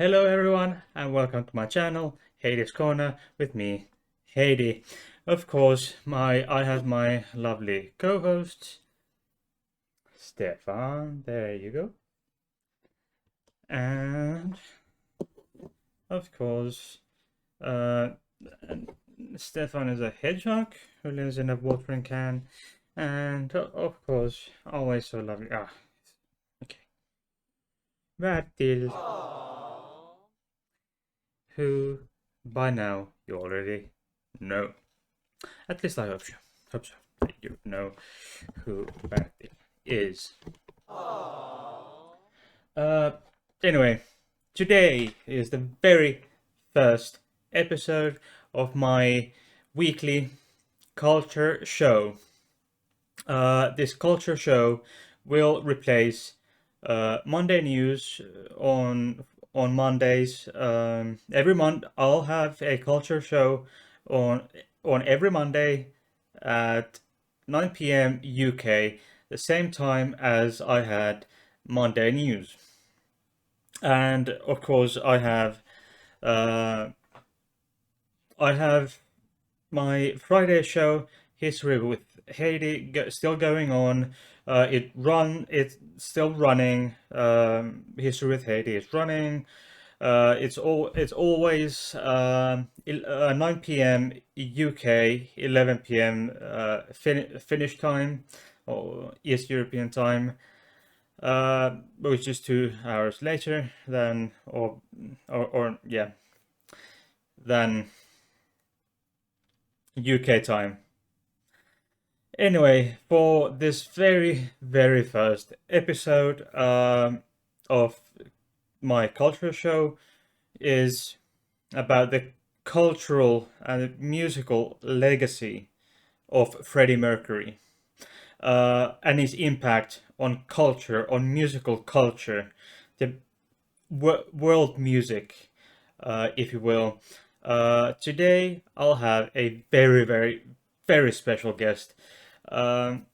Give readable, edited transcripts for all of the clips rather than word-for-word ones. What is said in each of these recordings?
Hello everyone and welcome to my channel, Heidi's Corner, with me, Heidi. Of course, I have my lovely co-host, Stefan, there you go. And of course, uh, Stefan is a hedgehog who lives in a watering can. And of course, always so lovely. Okay. Bertil, who by now you already know. At least I hope so. That you know who Bertil is. Uh, anyway, today is the very first episode of my weekly culture show. This culture show will replace Monday news on Mondays. Every month I'll have a culture show on every Monday at 9 p.m. UK, the same time as I had Monday news. And of course uh, I have my Friday show, History with Heidi, still going on. It's still running. History with Heidi is running. It's always 9 p.m. UK, 11 p.m. Finnish time or East European time, which is 2 hours later than or yeah than UK time. Anyway, for this very first episode of my culture show is about the cultural and musical legacy of Freddie Mercury and his impact on culture, on musical culture, the world music, if you will. Today I'll have a very special guest. Um,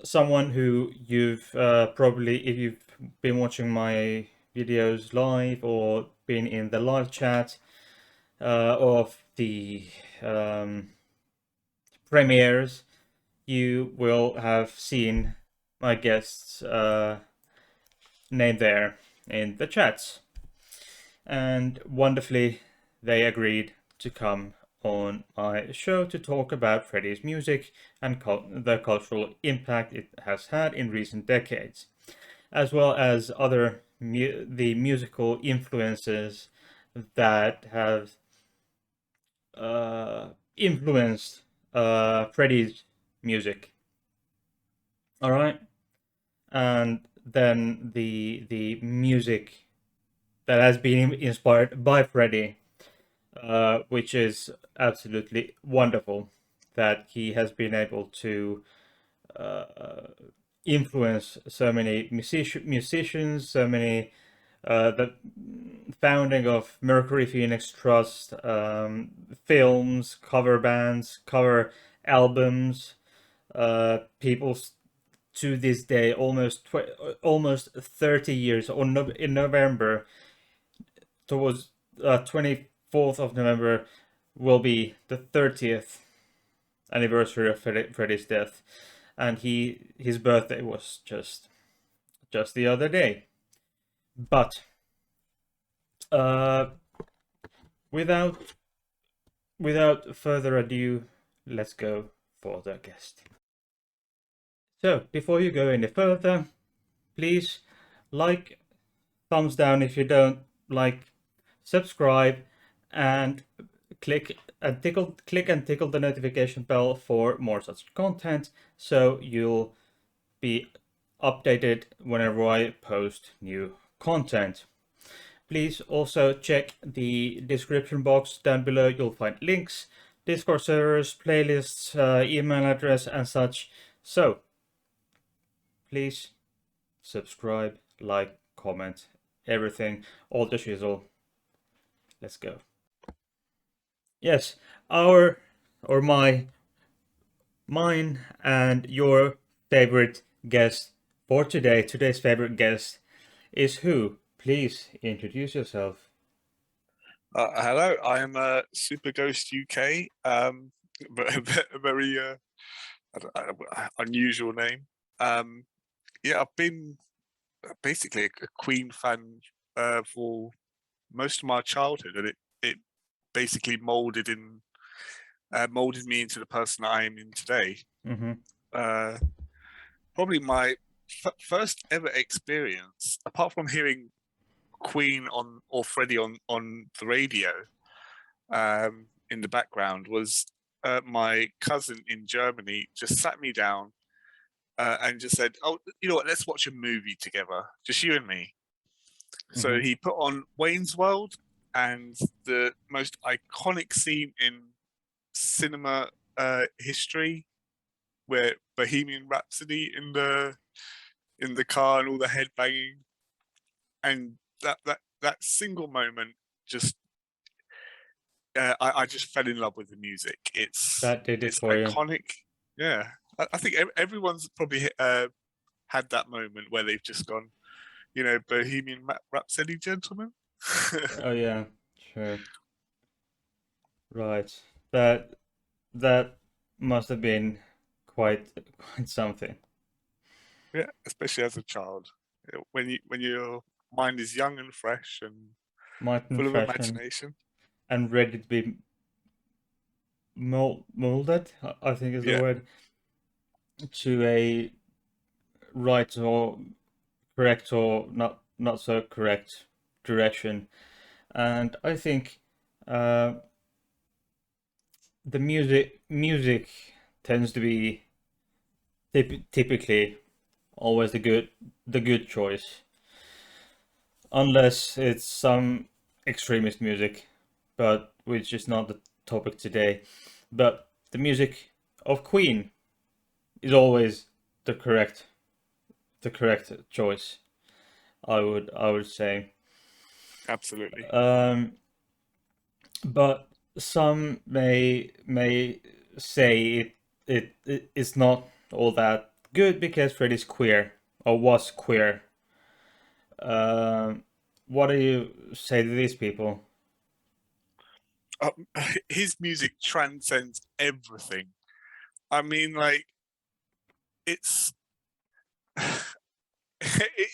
Someone who you've probably, if you've been watching my videos live or been in the live chat of the premieres, you will have seen my guest's name there in the chats. And wonderfully, they agreed to come on my show to talk about Freddie's music and the cultural impact it has had in recent decades, as well as other the musical influences that have influenced Freddie's music. All right, and then the music that has been inspired by Freddie, which is absolutely wonderful that he has been able to influence so many musicians, so many the founding of Mercury Phoenix Trust, films, cover bands, cover albums, people to this day, almost 30 years, or in November, towards 24th of November, will be the 30th anniversary of Freddie's death, and his birthday was just the other day. But uh, without further ado, let's go for the guest. So before you go any further, please like, thumbs down if you don't like, subscribe, and click and tickle the notification bell for more such content, so you'll be updated whenever I post new content. Please also check the description box down below. You'll find links, Discord servers, playlists, email address, and such. So please subscribe, like, comment, everything, all the shizzle. Let's go. Yes, our or mine and your favorite guest for today's favorite guest is who? please introduce yourself. Hello, I am Super Ghost UK. A very unusual name. Yeah, I've been basically a Queen fan for most of my childhood, and it basically molded me into the person I am in today. Mm-hmm. Uh, Probably my first ever experience, apart from hearing Queen or Freddie on the radio. In the background was my cousin in Germany just sat me down and just said, "Oh, you know what? Let's watch a movie together, just you and me." So Mm-hmm. he put on Wayne's World, and the most iconic scene in cinema history, where Bohemian Rhapsody in the car and all the head banging, and that single moment just I just fell in love with the music. That did it It's for you. iconic. Yeah, I think everyone's probably had that moment where they've just gone, Bohemian Rhapsody, gentlemen. Oh yeah, sure. Right. That that must have been quite quite something. Yeah, especially as a child, when your mind is young and fresh and Martin full of Freshen imagination. and ready to be molded, I think is the Yeah, word, to a right or correct or not so correct direction. And I think uh, the music tends to be typically always the good choice, unless it's some extremist music, but which is not the topic today. But the music of Queen is always the correct the correct choice. I would say. absolutely. Um, but some may say it's not all that good because Freddie's queer or was queer. Um, what do you say to these people? Um, his music transcends everything. I mean, like it's it,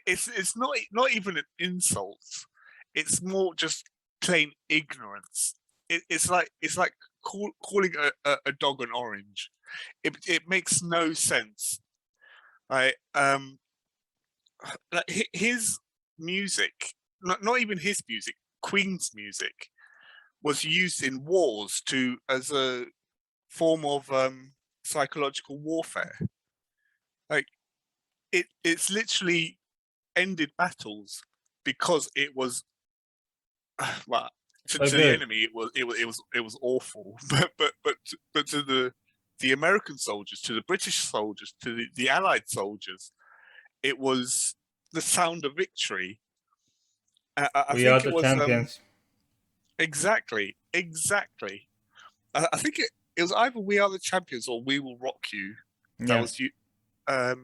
it's not even an insult. It's more just plain ignorance. It's like calling a dog an orange. It makes no sense. Right? Like his music, not even his music, Queen's music, was used in wars to as a form of psychological warfare. Like it's literally ended battles because it was well So to the good. enemy it was awful, but to the American soldiers, to the British soldiers, to the Allied soldiers, it was the sound of victory. I We are think it the was champions. exactly. I think it was either "We Are the Champions" or "We Will Rock You." That Yeah, was you. I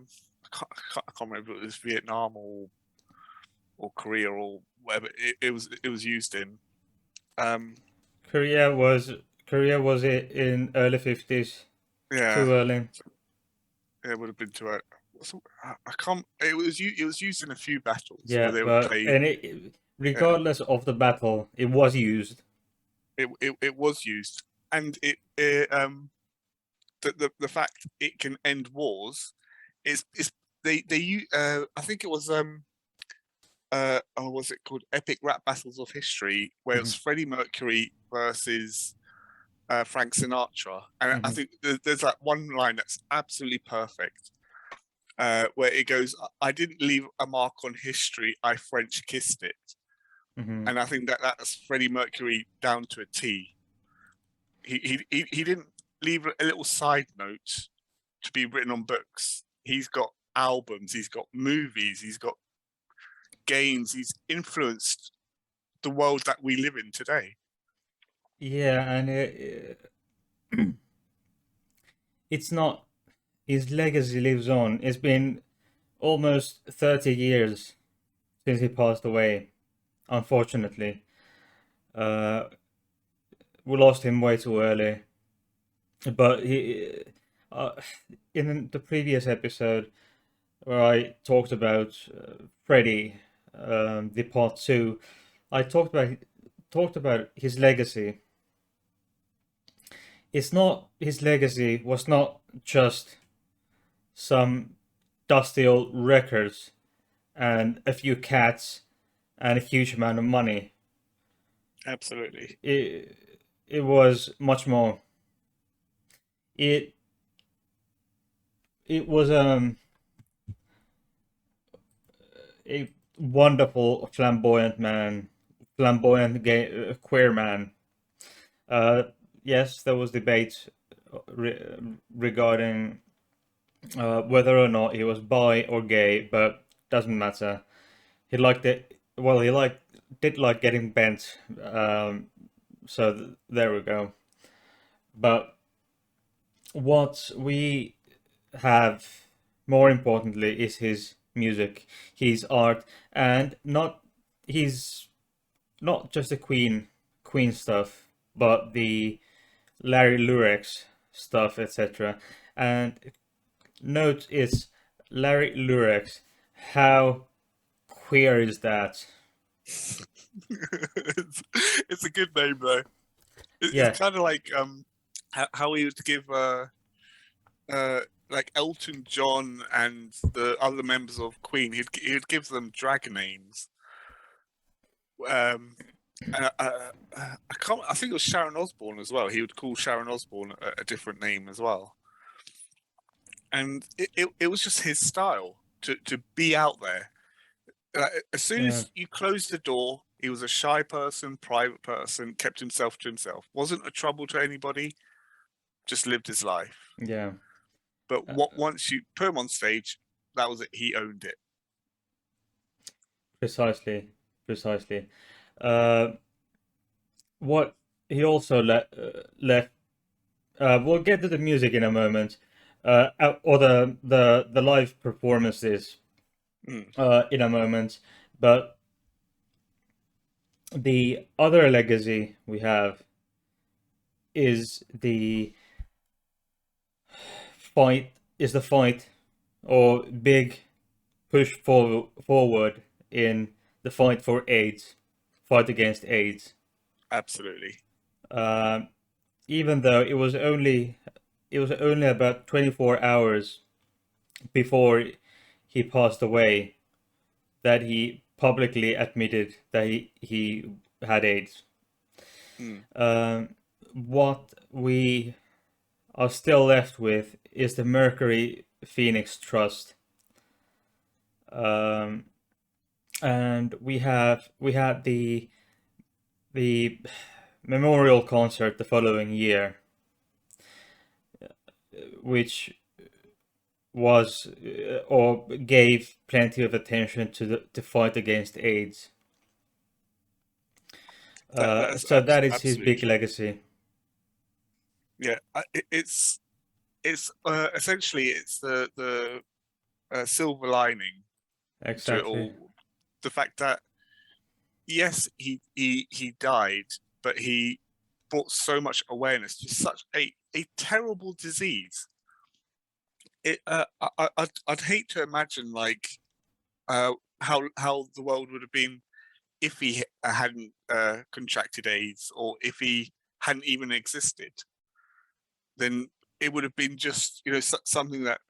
can't remember if it was Vietnam or Korea or whatever it was used in. Um, Korea was in early 50s. yeah, Too early. it would have been to a. I can't. It was used in a few battles where Yeah, they would but play. Yeah, regardless of the battle, it was used. it was used, and the fact it can end wars is I think it was oh, was it called Epic Rap Battles of History, where Hmm. it's Freddie Mercury versus Frank Sinatra, and I Hmm. think there's that one line that's absolutely perfect, where it goes, "I didn't leave a mark on history, I French kissed it," Hmm. and I think that's Freddie Mercury down to a T. He didn't leave a little side note to be written on books. He's got albums, he's got movies, he's got games, he's influenced the world that we live in today. Yeah, and it's not. His legacy lives on. It's been almost 30 years since he passed away, unfortunately. Uh, we lost him way too early. But uh, in the previous episode where I talked about Freddie, the part two, I talked about his legacy. It's not his legacy was not just some dusty old records and a few cats and a huge amount of money. Absolutely. It was much more. It it was a wonderful flamboyant gay, queer man. Uh, yes, there was debate regarding whether or not he was bi or gay, but doesn't matter. He liked it. Well, did like getting bent. So there we go. But what we have more importantly is his music, his art, and he's not just the Queen stuff, but the Larry Lurex stuff, etc. And note is Larry Lurex. How queer is that? It's a good name though. It's Yeah, kind of like how he would give like Elton John and the other members of Queen. He'd give them drag names. I can't. I think it was Sharon Osbourne as well. He would call Sharon Osbourne a different name as well, and it was just his style to be out there. As soon yeah, as you closed the door, he was a shy person, private person, kept himself to himself. Wasn't a trouble to anybody. Just lived his life. yeah. But Uh, once you put him on stage, that was it. He owned it. precisely, precisely. Uh, what he also left. We'll get to the music in a moment, or the live performances Mm. in a moment. But the other legacy we have is the fight or big push forward in the fight for AIDS, fight against AIDS. Absolutely. Uh, Even though it was only about 24 hours before he passed away that he publicly admitted that he had AIDS. Mm. What we are still left with is the Mercury Phoenix Trust, um, and we had the memorial concert the following year, which was or gave plenty of attention to the fight against AIDS. That's So that is his absolutely big true. legacy. Yeah, it's essentially it's the silver lining to it Exactly. all. The fact that yes, he died, but he brought so much awareness to such a terrible disease. I'd hate to imagine like how the world would have been if he hadn't contracted AIDS, or if he hadn't even existed. Then it would have been just something that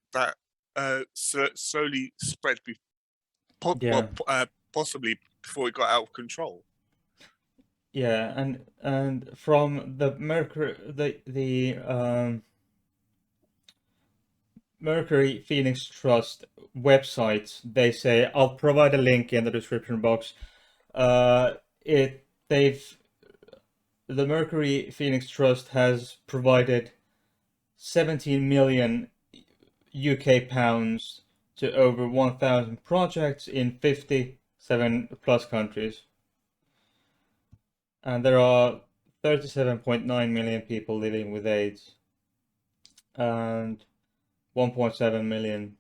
slowly spread, Yeah. possibly before it got out of control. Yeah, and from the Mercury Phoenix Trust website, they say I'll provide a link in the description box. It they've The Mercury Phoenix Trust has provided 17 million UK pounds to over 1,000 projects in 57 plus countries. And there are 37.9 million people living with AIDS and 1.7 million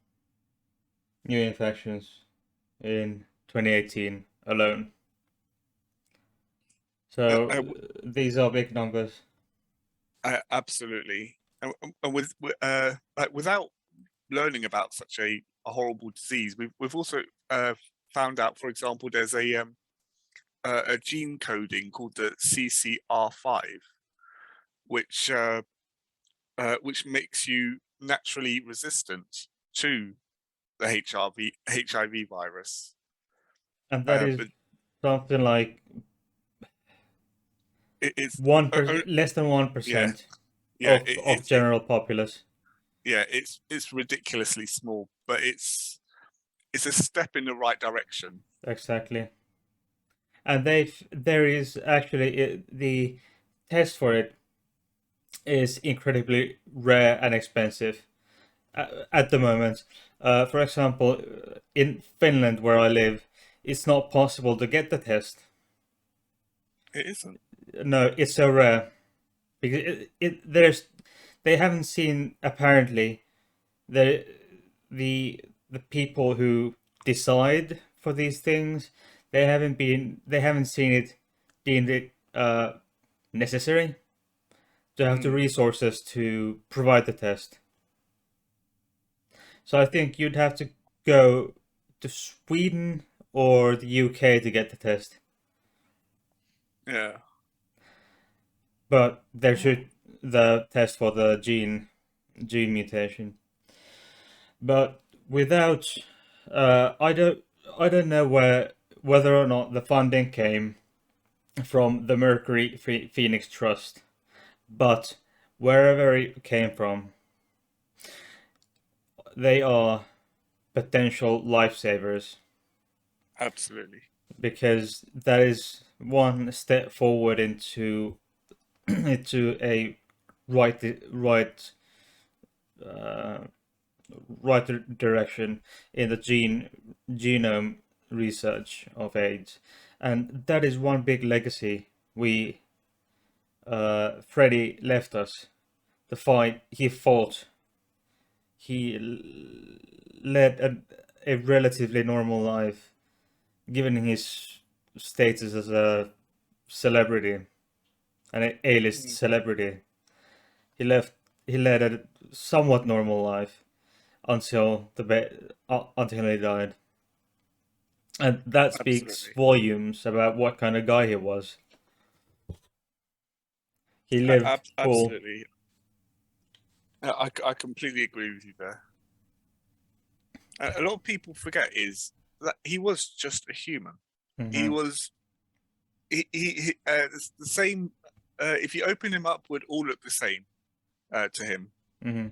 new infections in 2018 alone. Uh, So uh, these are big numbers. Absolutely. And like without learning about such a horrible disease, we've also found out, for example, there's a gene coding called the CCR5, which which makes you naturally resistant to the HIV virus. And that is But something like it's 1%, less than yeah, 1% yeah, of general populace. yeah, it's ridiculously small, but it's a step in the right direction. Exactly. And there is actually the test for it is incredibly rare and expensive at the moment. For example, in Finland where I live, it's not possible to get the test. It isn't. No, it's so rare because they haven't seen apparently the the people who decide for these things. They haven't seen it deemed it necessary to have the Mm, resources to provide the test. So I think you'd have to go to Sweden or the UK to get the test. yeah. But there Oh, should the test for the gene mutation. But without, I don't know whether or not the funding came from the Mercury Phoenix Trust, but wherever it came from, they are potential lifesavers absolutely. because that is one step forward into into a right uh, right direction in the genome research of AIDS, and that is one big legacy we Freddie left us. The fight he fought, he led a relatively normal life, given his status as a celebrity, an A-list Mm, celebrity. He left. He led a somewhat normal life until he died, and that speaks absolutely. volumes about what kind of guy he was. He lived full. Absolutely. I completely agree with you there. A lot of people forget is that he was just a human. He Hmm. was the same. If you open him up, would all look the same to him, Hmm.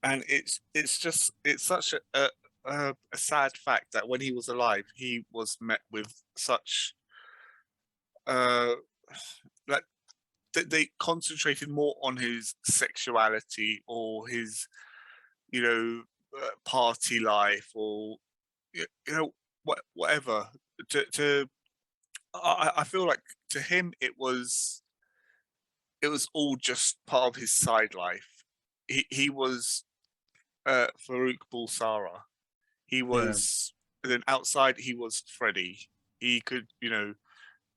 and it's such a sad fact that when he was alive, he was met with such uh like they concentrated more on his sexuality or his you know party life or you know whatever to I feel like to him it was all just part of his side life. He was Farouk Bulsara. He Yeah, was then outside he was Freddie. He could,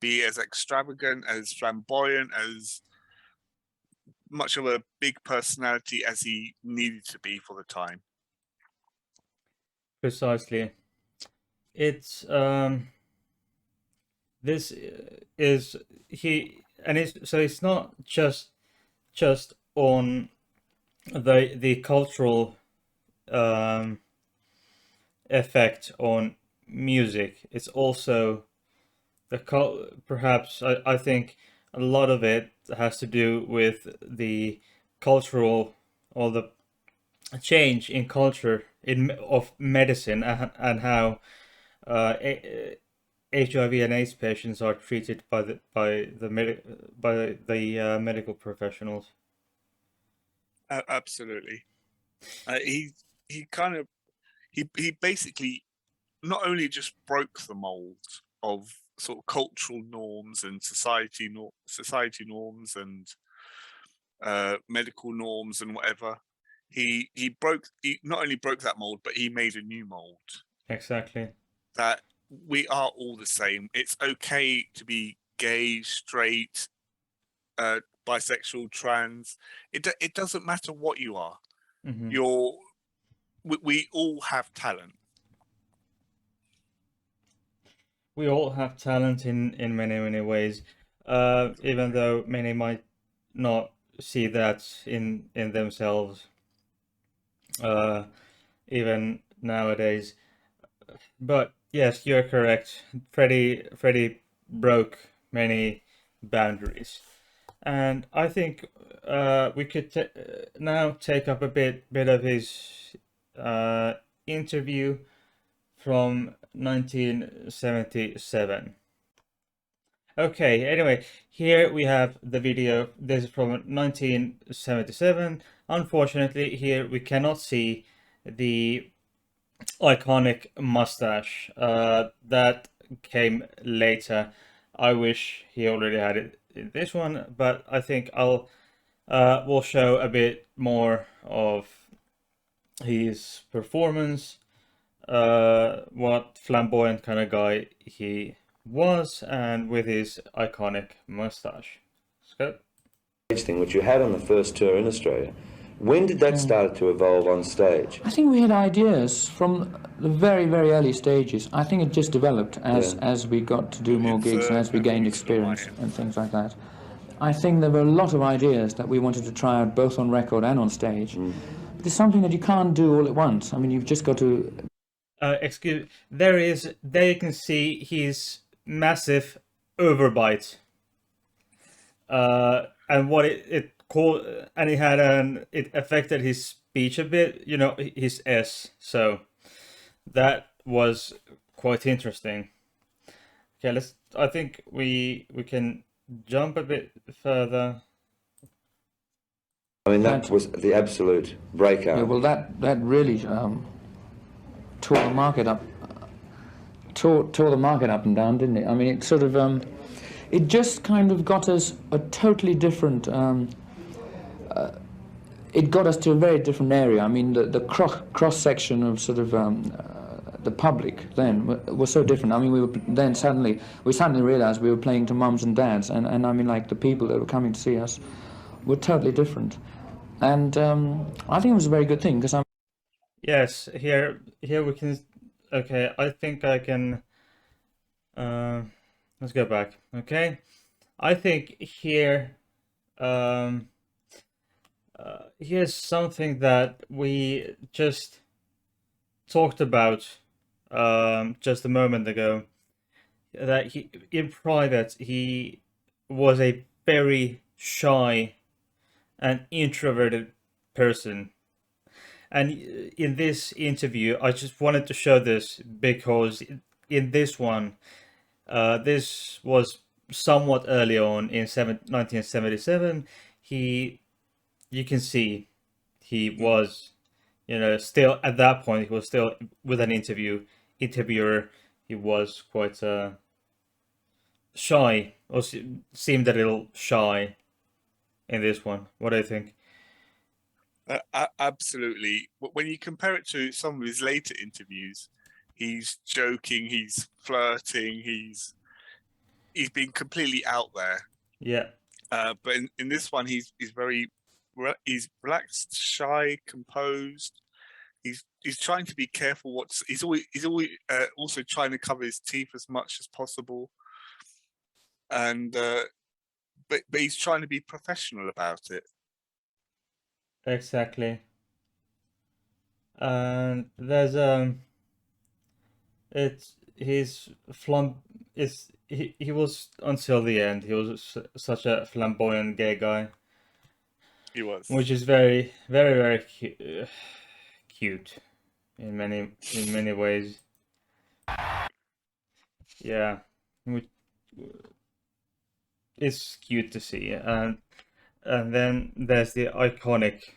be as extravagant, as flamboyant, as much of a big personality as he needed to be for the time. precisely. It's this is he and it's not just on the cultural um effect on music. It's also perhaps I think a lot of it has to do with the cultural or the change in culture of medicine and how uh, HIV and AIDS patients are treated by the medical professionals. Absolutely. He kind of he basically not only just broke the mold of sort of cultural norms and society norms and medical norms and whatever. He not only broke that mold, but he made a new mold Exactly. that we are all the same. It's okay to be gay, straight, bisexual, trans. It doesn't matter what you are. Mm-hmm. We all have talent. We all have talent in many ways, even though many might not see that in themselves, uh, even nowadays. But yes, you're correct. Freddie broke many boundaries, and I think we could now take up a bit of his interview from 1977. Okay, anyway, here we have the video. This is from 1977. Unfortunately, here we cannot see the iconic mustache that came later. I wish he already had it in this one, but I think we'll show a bit more of his performance, what flamboyant kind of guy he was, and with his iconic mustache. Let's go. Thing which you had on the first tour in Australia. When did that start to evolve on stage? I think we had ideas from the very, very early stages. I think it just developed as we got to do more gigs and as we gained experience and things like that. I think there were a lot of ideas that we wanted to try out both on record and on stage. But it's something that you can't do all at once. I mean, you've just got to... There you can see his massive overbite. And what it called, and it affected his speech a bit, his S. So that was quite interesting. Okay, I think we can jump a bit further. I mean, that was the absolute breakout. Yeah, well, that really tore the market up. Tore the market up and down, didn't it? I mean, it sort of... it just kind of got us a totally different... it got us to a very different area. I mean, the cross-section of sort of the public then was so different. I mean, we suddenly realised we were playing to mums and dads, and I mean, like, the people that were coming to see us were totally different. And I think it was a very good thing, because I'm... Yes, here we can... Okay, I think I can... let's go back. Okay, I think here here's something that we just talked about just a moment ago, that he in private he was a very shy and introverted person. And in this interview, I just wanted to show this because in this one, this was somewhat early on in 1977. You can see he was, still at that point, he was still with an interviewer. He was quite shy, or seemed a little shy in this one. What do you think? Absolutely. When you compare it to some of his later interviews, he's joking, he's flirting, he's been completely out there. Yeah. But in this one, he's relaxed, shy, composed. He's trying to be careful. He's always also trying to cover his teeth as much as possible, and but he's trying to be professional about it. Exactly. And there's it's his he was, until the end, he was such a flamboyant gay guy. He was, which is very very very cute in many ways. Yeah, it's cute to see. And then there's the iconic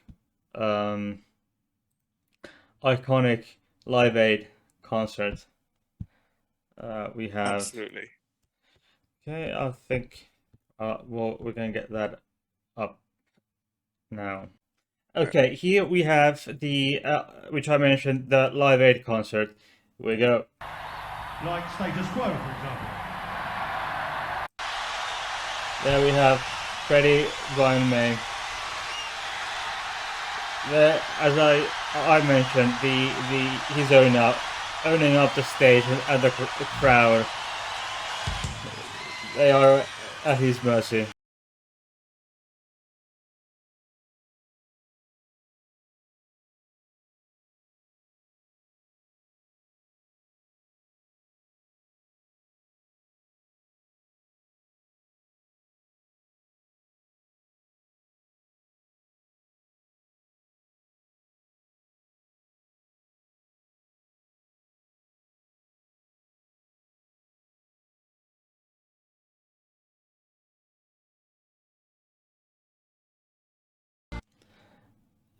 Live Aid concert we have. absolutely. Okay, I think well, we're gonna get that up now. Okay, here we have the which I mentioned, the Live Aid concert. We go. like status quo, for example. There we have Freddie, Brian May. There, as I mentioned, he's owning up the stage and the crowd. They are at his mercy.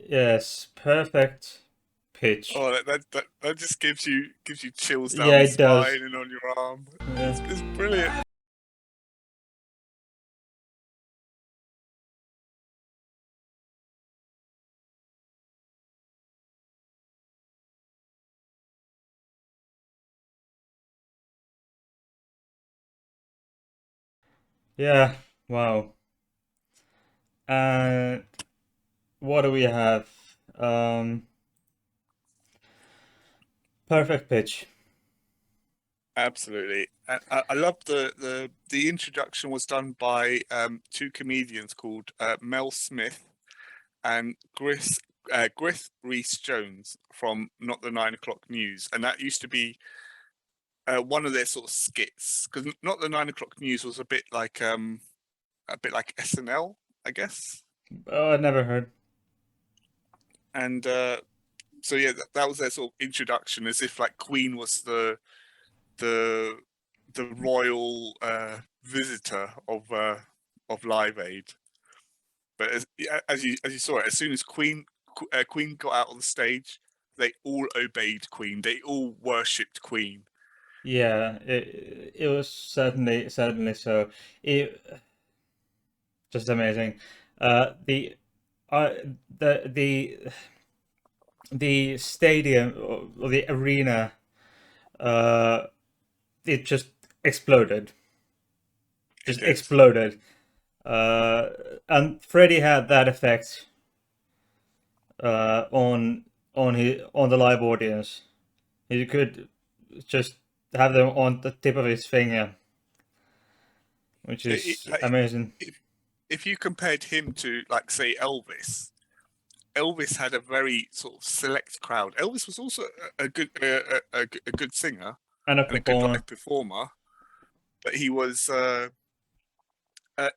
Yes, perfect pitch. Oh, that just gives you chills down Yeah, the it does. spine and on your arm. Yeah. It's brilliant. Yeah, wow. And what do we have? Perfect pitch. Absolutely. I love the introduction was done by two comedians called Mel Smith and Griff Rhys Jones from Not the 9 O'Clock News, and that used to be one of their sort of skits, because Not the 9 O'Clock News was a bit like SNL, I guess. Oh, I never heard. And so yeah, that was their sort of introduction, as if like Queen was the royal visitor of Live Aid. But as you saw it, as soon as Queen got out on the stage, they all obeyed Queen. They all worshipped Queen. Yeah, it was certainly so. It just amazing. The the the stadium or the arena, it just exploded. Just It did. exploded. And Freddie had that effect on the live audience. He could just have them on the tip of his finger, which is amazing. If you compared him to, like, say, Elvis had a very sort of select crowd. Elvis was also a good singer And a and a good performer. live performer, but he was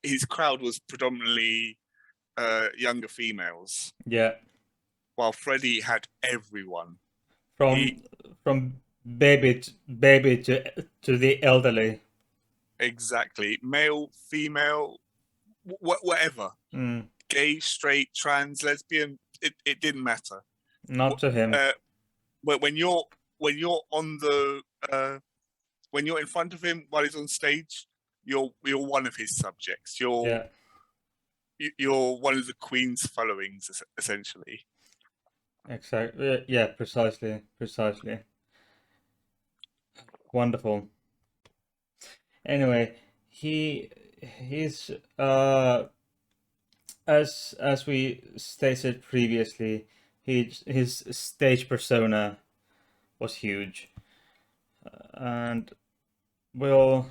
his crowd was predominantly younger females, Yeah, while Freddie had everyone. from baby to the elderly. Exactly, male, female, whatever, gay, straight, trans, lesbian. It didn't matter. Not to him. When you're on the when you're in front of him while he's on stage, you're one of his subjects. You're one of the Queen's followings, essentially. Exactly. Yeah, precisely. Wonderful. Anyway, he's as we stated previously, his stage persona was huge, and we'll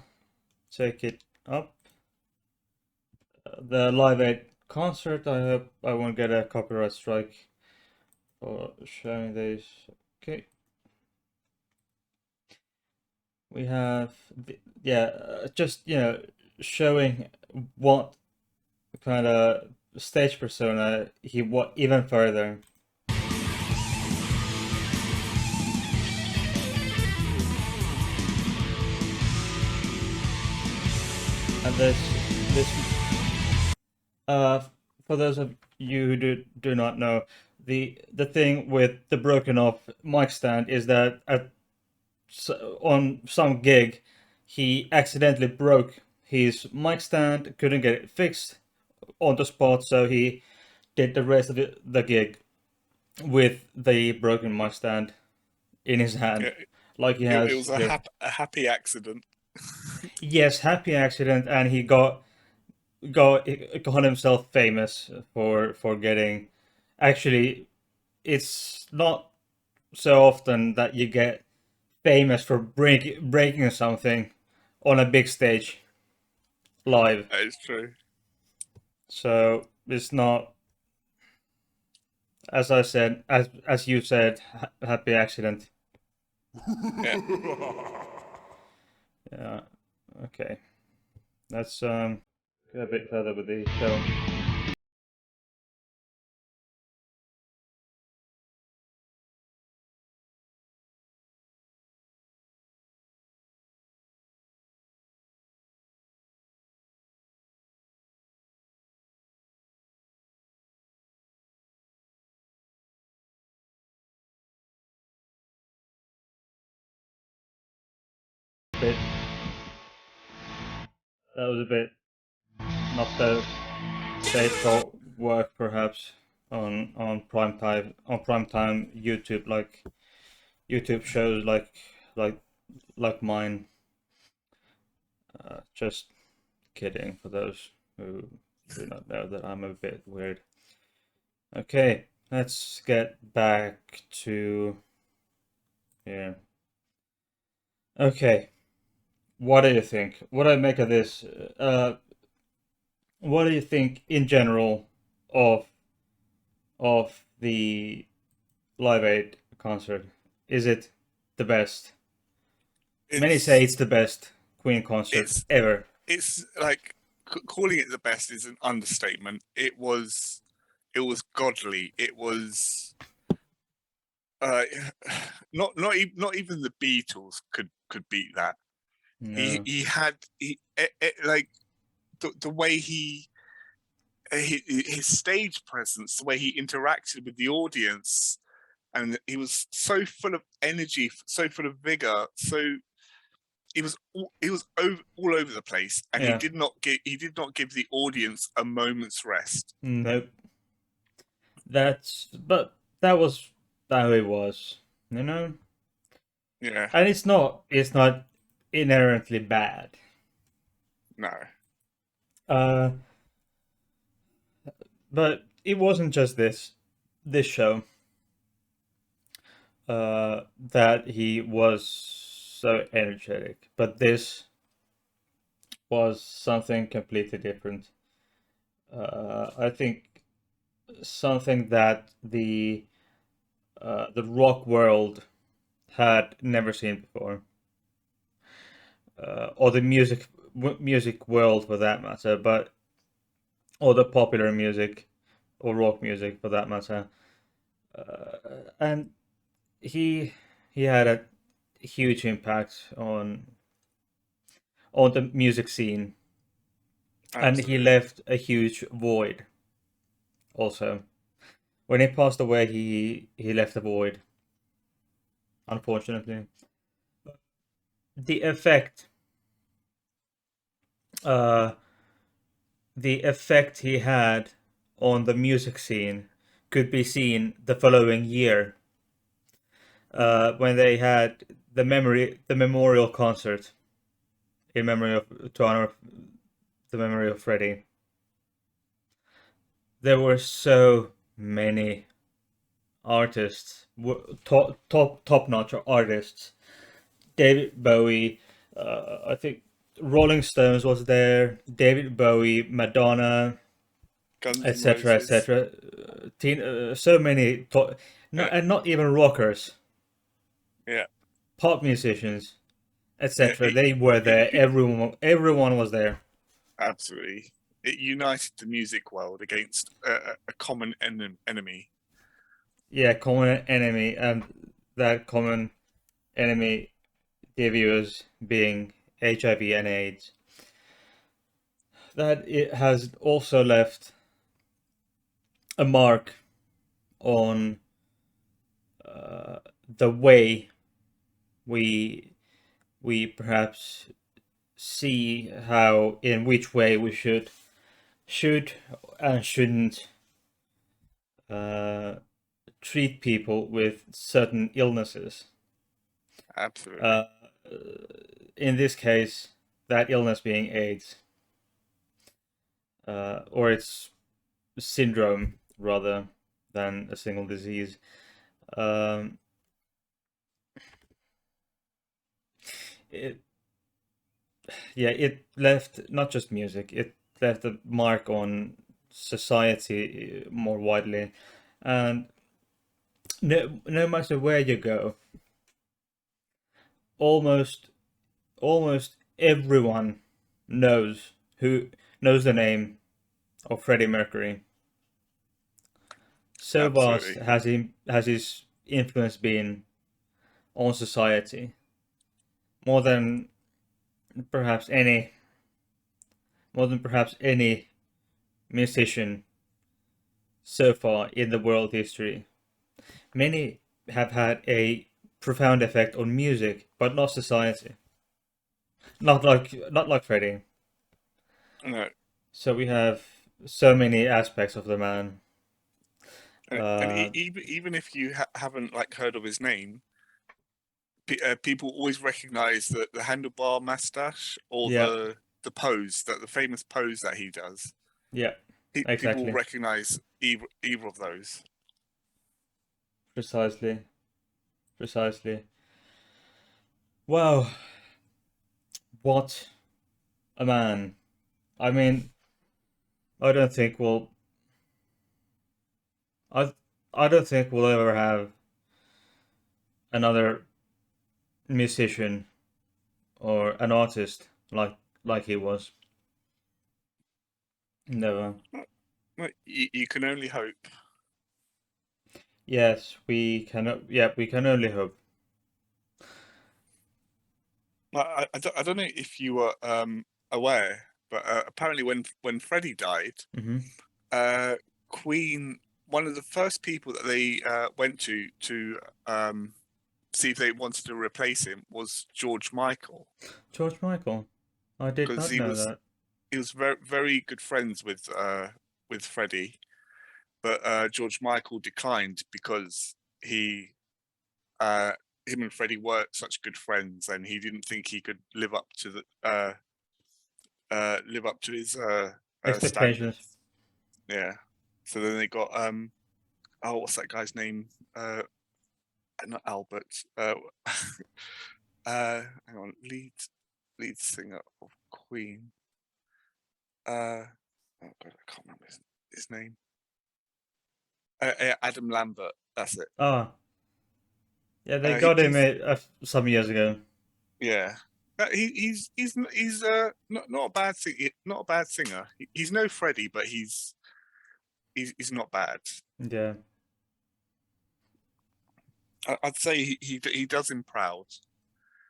take it up. The Live Aid concert. I hope I won't get a copyright strike for showing this. Okay. We have just showing what kind of stage persona he was even further. And this for those of you who do not know, the thing with the broken off mic stand is that on some gig he accidentally broke his mic stand, couldn't get it fixed on the spot, so he did the rest of the gig with the broken mic stand in his hand. like he It, has. it was a happy accident. Yes, happy accident, and he got himself famous for getting. Actually, it's not so often that you get famous for breaking something on a big stage live. That is true. So it's not, as I said, as you said, happy accident. Yeah. Yeah. Okay. Let's go a bit further with the show. Bit. That was a bit not so safe for work, perhaps on prime time YouTube, like YouTube shows like mine. Just kidding for those who do not know that I'm a bit weird. Okay, let's get back to here. Okay, what do you think? What do I make of this? What do you think in general of the Live Aid concert? Is it the best? Many say it's the best Queen concert It's ever. it's like calling it the best is an understatement. It was godly. It was uh, not even the Beatles could beat that. No. He had like the way his stage presence, the way he interacted with the audience, and he was so full of energy, so full of vigor, so he was all over the place, and Yeah. he did not give the audience a moment's rest. Nope. But that was how it was, you know? Yeah, And it's not inherently bad. no, Uh but it wasn't just this show that he was so energetic, but this was something completely different. I think something that the rock world had never seen before, or the music world for that matter, but or the popular music or rock music for that matter. And he had a huge impact on the music scene, and he absolutely. left a huge void. Also, when he passed away, he left a void. Unfortunately, the effect, uh, the effect he had on the music scene could be seen the following year, when they had the memorial concert in memory of to honor the memory of Freddie. There were so many artists, top notch artists. David Bowie, I think Rolling Stones was there. David Bowie, Madonna, Guns N' etc., Roses. etc. So many, and not even rockers, Yeah, pop musicians, yeah, etc. They were there. Everyone was there. absolutely. It united the music world against a common enemy. Yeah, common enemy, and that common enemy, the viewers, being HIV and AIDS. That it has also left a mark on the way we perhaps see how in which way we should and shouldn't treat people with certain illnesses. Absolutely. In this case, that illness being AIDS, or its syndrome rather than a single disease. Um, it it left not just music, it left a mark on society more widely, and no matter where you go, almost almost everyone knows who knows the name of Freddie Mercury. So vast Absolutely. has his influence been on society, more than perhaps any more than perhaps any musician so far in the world history. Many have had a profound effect on music, but not society. Not like Freddie. No. So we have so many aspects of the man. And Uh, even if you haven't like heard of his name, people always recognize the handlebar mustache or yeah, the pose, that the famous pose that he does. yeah, People exactly, recognize either of those. precisely, precisely. Wow, what a man! I mean, I don't think we'll. I I don't think we'll ever have another musician or an artist like he was. Never. Well, you can only hope. Yes, we can. Yeah, we can only hope. I don't know if you were aware, but apparently when Freddie died, Hmm. uh, Queen, one of the first people that they went to see if they wanted to replace him was George Michael, George Michael. I did because not know that. he was very good friends with Freddie, but George Michael declined because he uh, him and Freddie were such good friends, and he didn't think he could live up to his Expectations. standards. Yeah. So then they got oh, what's that guy's name? Not Albert. Hang on, lead singer of Queen. Oh god, I can't remember his name. Adam Lambert. That's it. Ah, yeah, they got him some years ago. Yeah. He's not a bad not a bad singer. He's no Freddie, but he's not bad. Yeah, I'd say he does him proud.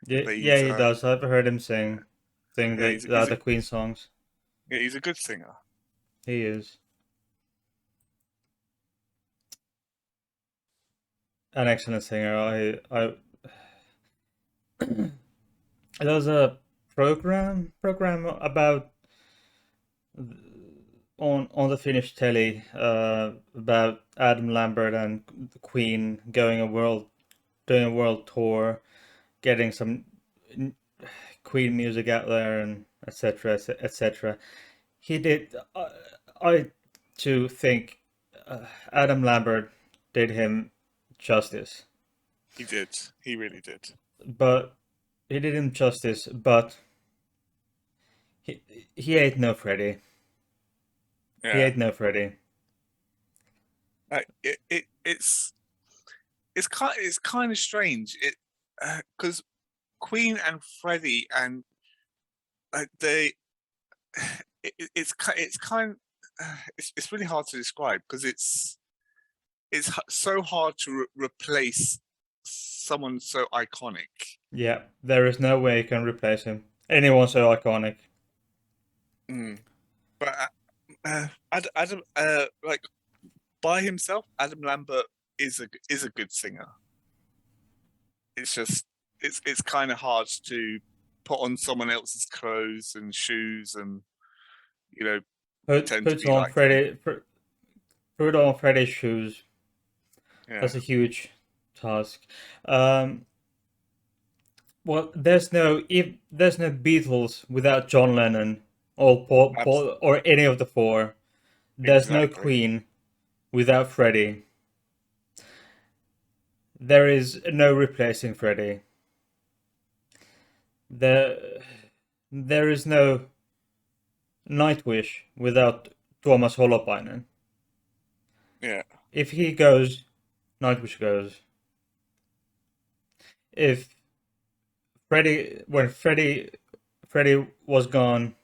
yeah, But yeah. he's He does. I've heard him sing yeah, the other Queen songs. he's a good singer. He is an excellent singer. There was a program about on the Finnish telly about Adam Lambert and the Queen doing a world tour, getting some Queen music out there, and etc. etc. He did. I too think Adam Lambert did him justice, He did. He really did. but he did him justice. But he he ain't no Freddie. He Yeah. ain't no Freddie. It's kind of strange. Because Queen and Freddie and they it's kind it's really hard to describe because it's so hard to replace someone so iconic. Yeah, there is no way you can replace him. Anyone so iconic. Mm. But Adam, like by himself, Adam Lambert is a good singer. It's just it's kind of hard to put on someone else's clothes and shoes and pretend to Put be on like them. Put on Freddie's shoes. Yeah, That's a huge task. Um, Well, there's no Beatles without John Lennon or Paul or any of the four. There's no Exactly. Queen without Freddie. There is no replacing Freddie. There is no Nightwish without Tuomas Holopainen. Yeah. If he goes, Nightwish goes. If when Freddie was gone,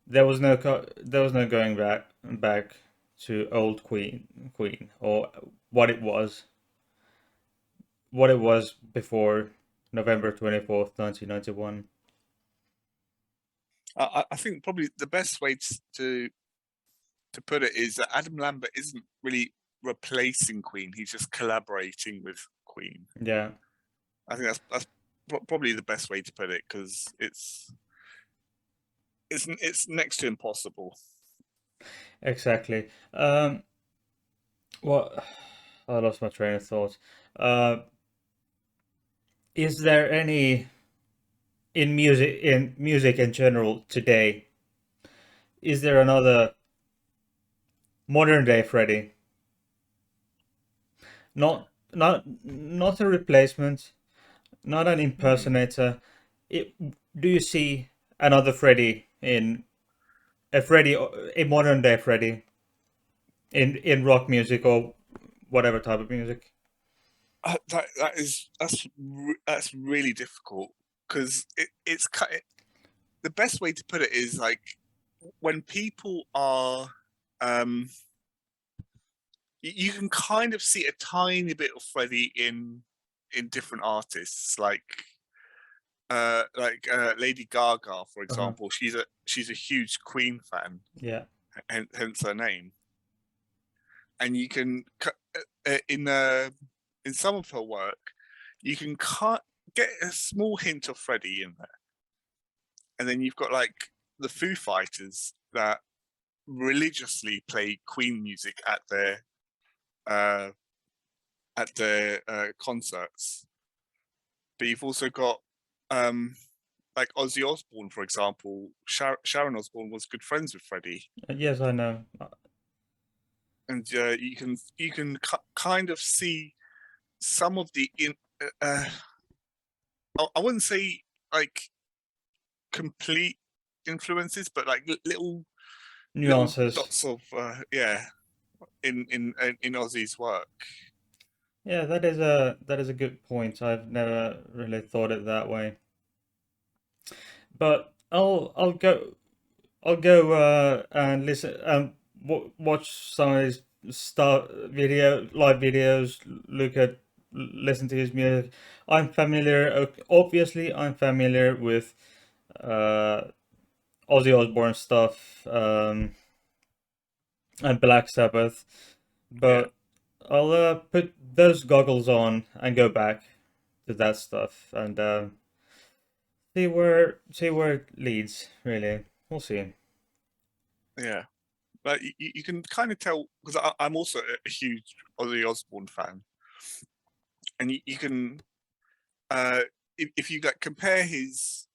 there was no going back to old Queen or what it was before November 24th, 1991. I think probably the best way to put it is that Adam Lambert isn't really replacing Queen; he's just collaborating with Queen. Yeah, I think that's probably the best way to put it, because it's next to impossible. exactly. What I lost my train of thought. Is there any in music in general today? Is there another modern day Freddie? Not a replacement, not an impersonator. Do you see another Freddie a modern day Freddie in rock music or whatever type of music? That's really difficult, because the best way to put it is like when people are you can kind of see a tiny bit of Freddie in different artists, like Lady Gaga, for example. She's a huge Queen fan, Yeah, hence her name. And you can in some of her work, you can get a small hint of Freddie in there. And then you've got like the Foo Fighters that religiously play Queen music at their concerts. But you've also got like Ozzy Osbourne, for example. Sharon Osbourne was good friends with Freddie. yes, I know. And you can kind of see some of the I wouldn't say like complete influences, but like little Nuances. dots of in Ozzy's work. Yeah, that is a good point. I've never really thought it that way. But I'll go and listen and watch some of his live videos, listen to his music. Obviously I'm familiar with Ozzy Osbourne stuff and Black Sabbath, but I'll put those goggles on and go back to that stuff and see where it leads. Really, we'll see. Yeah, but you can kind of tell, because I'm also a huge Ozzy Osbourne fan, and you can if you like compare his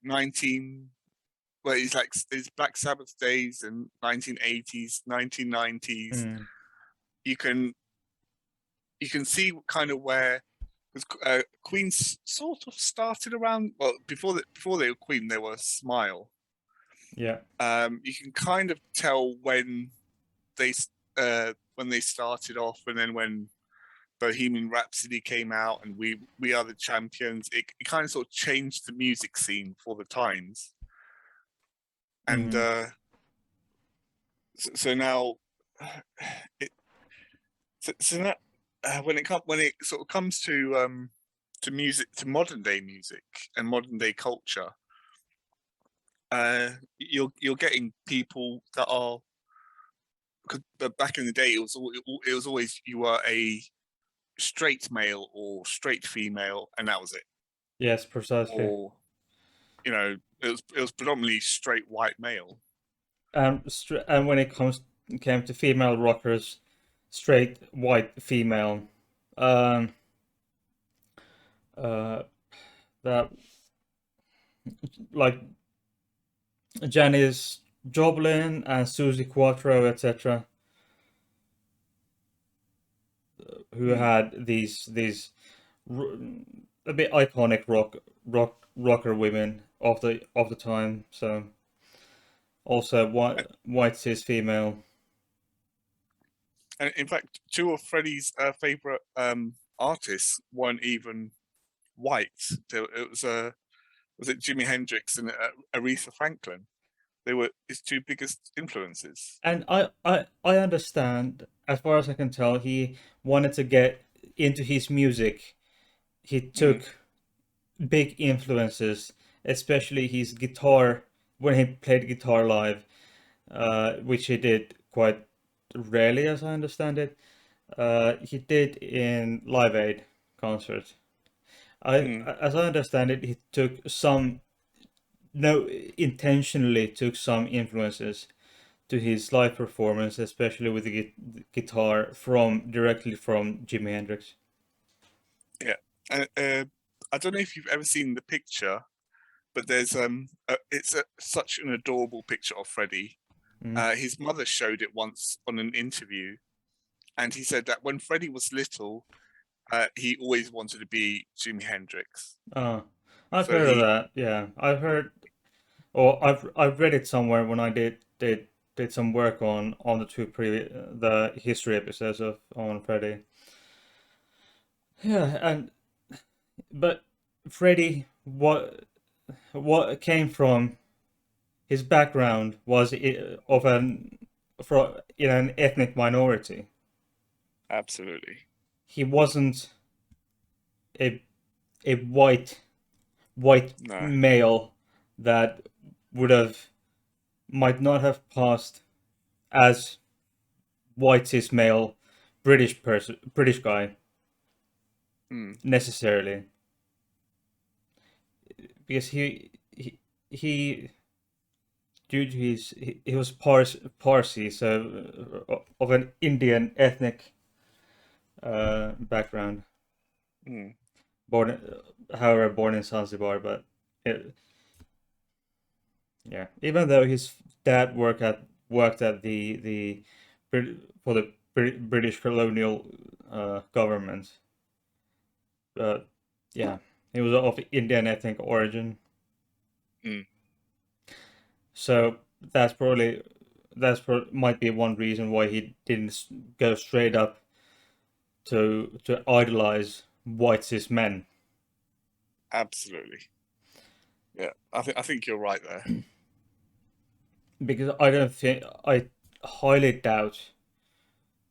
19 well, he's like his Black Sabbath days and 1980s, 1990s. You can see kind of where, because Queen sort of started around, well, before they were Queen, they were Smile. Yeah. You can kind of tell when they started off, and then when Bohemian Rhapsody came out and We Are the Champions, it kind of sort of changed the music scene for the times. And so now when it sort of comes to music, to modern day music and modern day culture, you're getting people that are, because back in the day it was always you were a straight male or straight female, and that was it. Yes, precisely. Or it was predominantly straight white male. And when it came to female rockers, straight white female. that like Janis Joplin and Susie Quattro, etc., who had these a bit iconic rocker women of the time. So also white cis female. And in fact, two of Freddie's favorite artists weren't even white. It was it Jimi Hendrix and Aretha Franklin. They were his two biggest influences. And I understand, as far as I can tell, he wanted to get into his music. He took big influences, especially his guitar when he played guitar live, which he did quite rarely, as I understand it. He did in Live Aid concerts. As I understand it, he took some, no, intentionally took some influences to his live performance, especially with the guitar directly from Jimi Hendrix. Yeah, I don't know if you've ever seen the picture, but there's such an adorable picture of Freddie. His mother showed it once on an interview, and he said that when Freddie was little, he always wanted to be Jimi Hendrix. Oh, I've heard of that. Yeah, I've heard, or I've read it somewhere when I did some work on the history episodes on Freddie. Yeah, but Freddie, what came from his background was in an ethnic minority. Absolutely. He wasn't a white male that might not have passed as white cis male British guy necessarily, because he due to he was Parsi, so of an Indian ethnic background. Born in Zanzibar, but yeah, even though his dad worked at the for the British colonial government, but yeah, he was of Indian ethnic origin. So might be one reason why he didn't go straight up to idolize white cis men. Absolutely. Yeah, I think you're right there. Because I highly doubt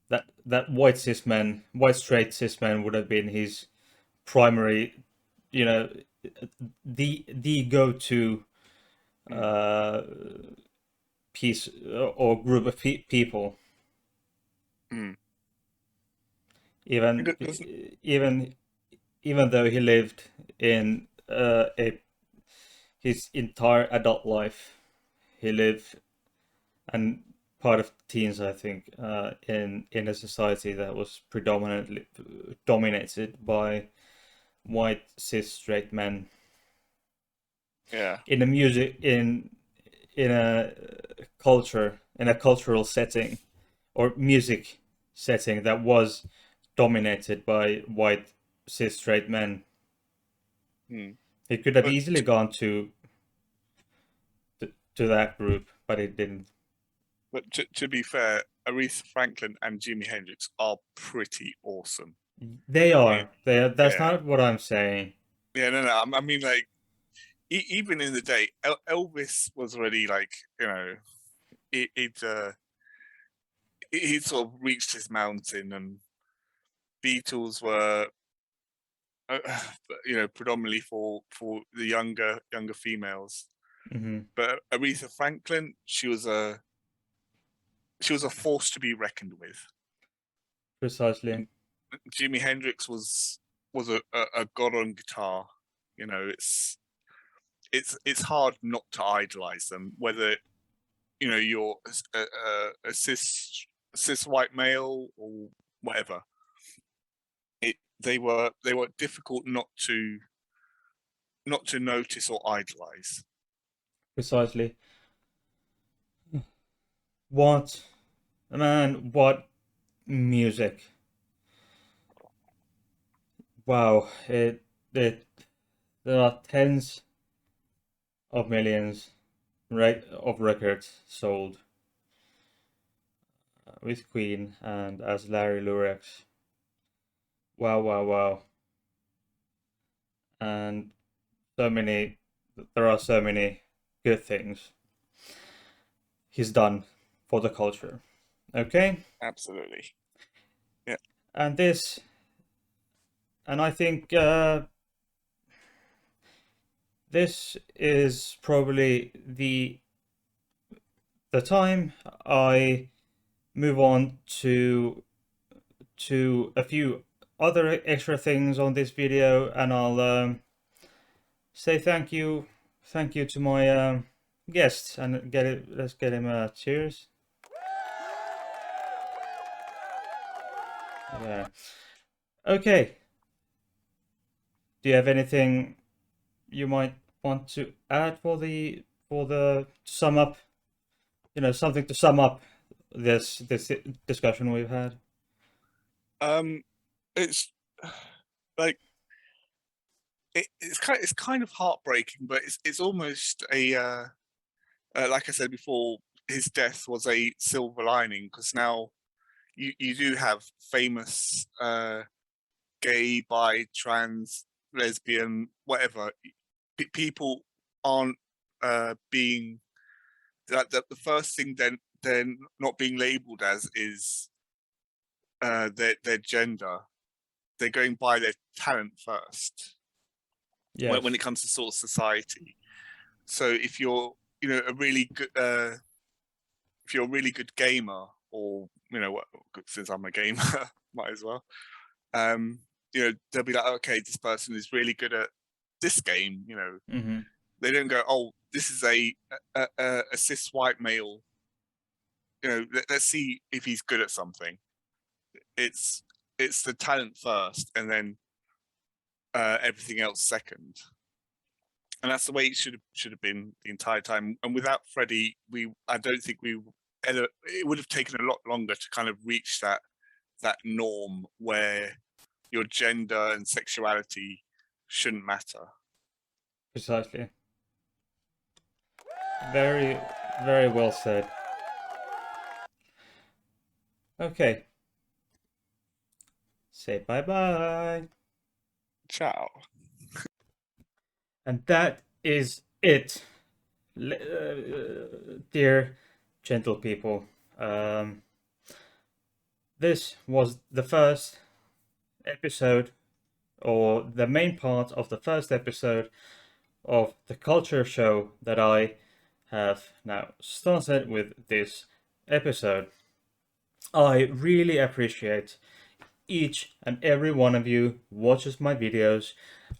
that white straight cis men would have been his primary, the go-to piece or group of people. Even though he lived in his entire adult life, he lived and part of teens, I think, in a society that was predominantly dominated by white cis straight men. Yeah. In a music in a cultural setting or music setting that was dominated by white cis straight men. He could have easily gone to that group, but he didn't. But to be fair, Aretha Franklin and Jimi Hendrix are pretty awesome. They are. That's not what I'm saying. Yeah, no. I mean, like, even in the day, Elvis was already like, he'd sort of reached his mountain, and Beatles were, predominantly for the younger females. But Aretha Franklin, she was a force to be reckoned with. Precisely. And Jimi Hendrix was a god on guitar. It's hard not to idolize them, whether you're a cis white male or whatever. They were difficult not to not to notice or idolize. Precisely. What, man, what music. Wow, there are tens of millions of records sold with Queen and as Larry Lurex. Wow, wow, wow. And there are so many good things he's done for the culture. Okay? Absolutely. And I think this is probably the time I move on to a few other extra things on this video, and I'll say thank you to my guests, and let's get him a cheers. Yeah. Okay. Do you have anything you might want to add for the to sum up? Something to sum up this discussion we've had. It's like it's kind of heartbreaking, but it's almost a like I said before, his death was a silver lining, because now you do have famous gay, bi, trans, lesbian, whatever people aren't being that the first thing then not being labeled as is their gender. They're going by their talent first. Yes. When it comes to sort of society. So if you're a really good if you're a really good gamer, or since I'm a gamer, might as well. They'll be like, okay, this person is really good at this game. Mm-hmm. They don't go, oh, this is a cis white male. Let's see if he's good at something. It's the talent first, and then everything else second. And that's the way it should have been the entire time. And without Freddie, I don't think it would have taken a lot longer to kind of reach that norm where your gender and sexuality shouldn't matter. Precisely. Very, very well said. Okay. Say bye-bye. Ciao. And that is it, dear gentle people. This was the first episode, or the main part of the first episode of the culture show that I have now started with this episode. I really appreciate each and every one of you watches my videos,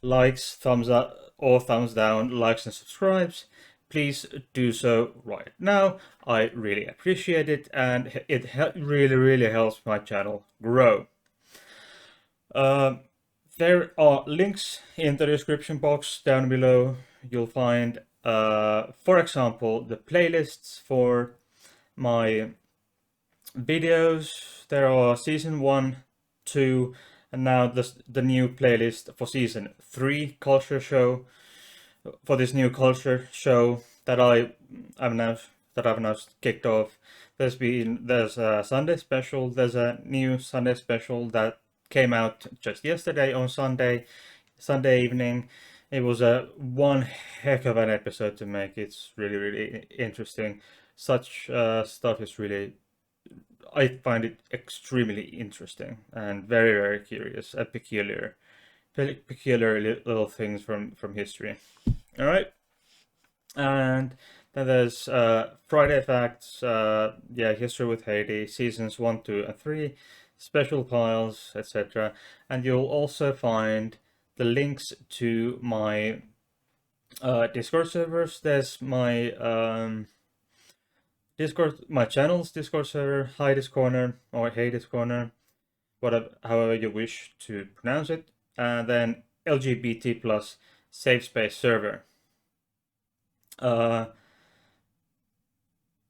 likes, thumbs up or thumbs down, likes and subscribes. Please do so right now. I really appreciate it, and it really helps my channel grow. There are links in the description box down below. You'll find, for example, the playlists for my videos. There are season 1, 2, and now the new playlist for season 3 culture show. For this new culture show that I've now kicked off. There's a Sunday special. There's a new Sunday special that came out just yesterday on Sunday evening. It was one heck of an episode to make. It's really interesting. Such stuff is really, I find it extremely interesting and very curious and peculiar little things from history. All right, and then there's Friday Facts, History with Haiti, seasons 1, 2, and 3, special files, etc. And you'll also find the links to my Discord servers. There's my my channel's Discord server, Heidi's Corner or Hades Corner, whatever, however you wish to pronounce it, and then LGBT plus safe space server.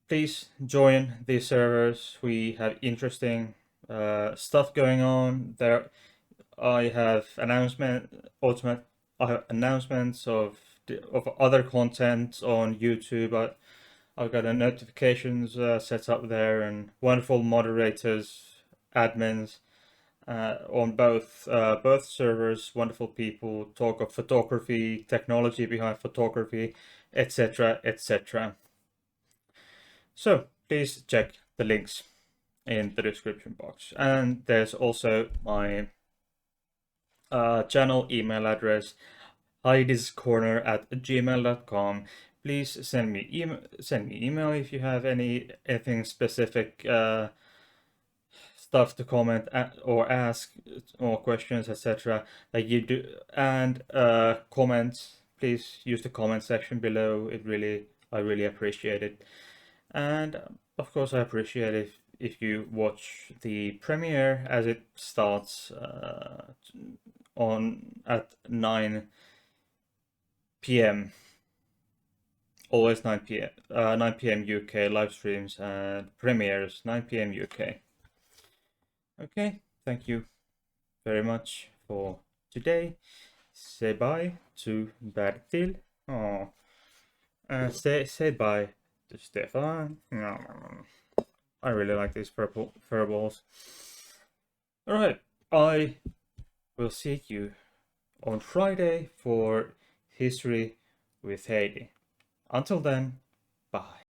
Please join these servers. We have interesting stuff going on there. I have announcements of other content on YouTube. I've got the notifications set up there, and wonderful moderators, admins on both servers. Wonderful people, talk of photography, technology behind photography, etc., etc. So please check the links in the description box, and there's also my channel email address, heidiscorner@gmail.com. Please send me email if you have anything specific stuff to comment or ask, or questions, etc. that you do, and comments. Please use the comment section below. I really appreciate it, and of course I appreciate if you watch the premiere as it starts at 9 p.m. Always 9 p.m. 9 p.m. UK live streams and premieres 9 p.m. UK. Okay, thank you very much for today. Say bye to Bertil. Oh, say bye to Stefan. I really like these purple furballs. All right, I will see you on Friday for History with Heidi. Until then, bye.